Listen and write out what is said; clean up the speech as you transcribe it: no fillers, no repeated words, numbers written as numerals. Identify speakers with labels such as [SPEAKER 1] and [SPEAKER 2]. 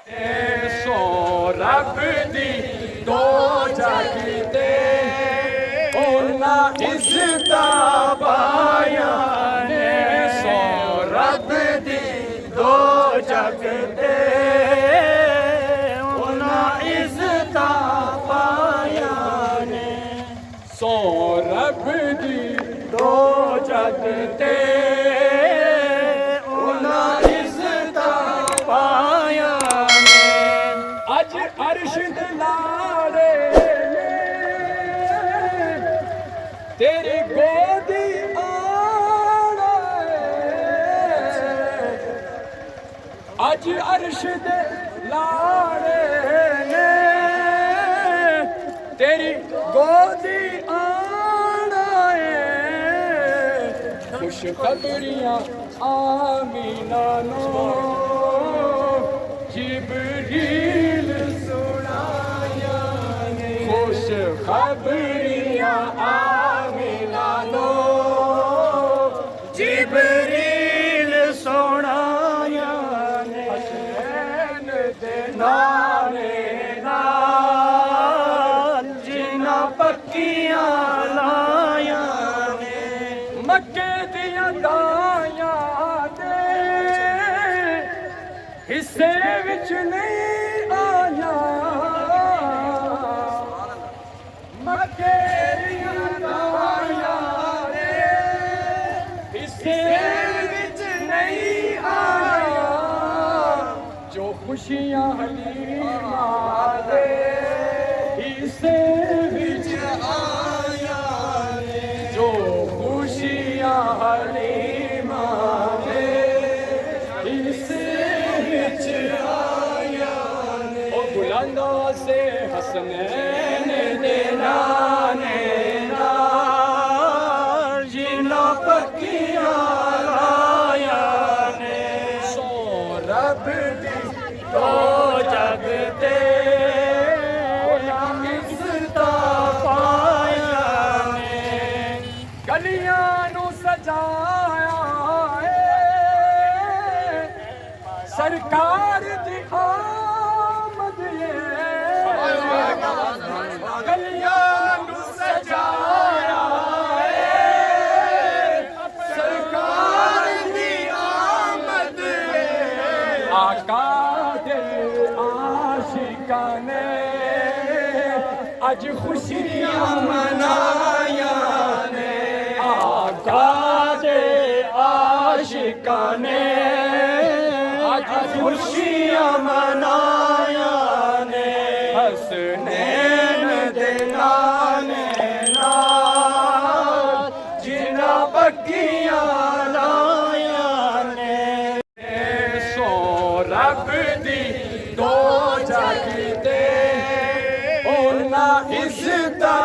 [SPEAKER 1] सो रब दी दो जगते उन्ना इज़्ज़ता पाया ने सो रब दी दो जगते उन्ना इज़्ज़ता पाया ने सो रब दी दो जगते अर्श दे लाड़े तेरी गोदी आना अज अर्श दे लाड़े ने तेरी गोदी आना खुश खबरियां आमीना नो जिब्रील खुश खबरियां आमीना नो जिब्रील सुनाया ने हसनैन दे नाले नाल जिन्ना पक्कियां लाया ने मक्के दियां दायां दे हिस्से विच नहीं आया जो खुशियां हलीमा दे हिस्से विच आया ने जो खुशियां हलीमा दे हिस्से विच आया ने ओ बुलंदो से हसनैन दे नाने नाल जिन्ना पक्कियां लाया ने सो रब दी दो जगते इज़्ज़ता पाया ने गलियां नू सजाया सरकार दी आमद गलियां नू सजाया सरकार दी आमद आका ने अज खुशियां मनाया ने आका दे आशिका ने अज खुशियां मनाया ने हसनैन दे नाने नाल जिन्ना पक्कियां लाया ने सो रब दी दो जगते उन्ना इज़्ज़ता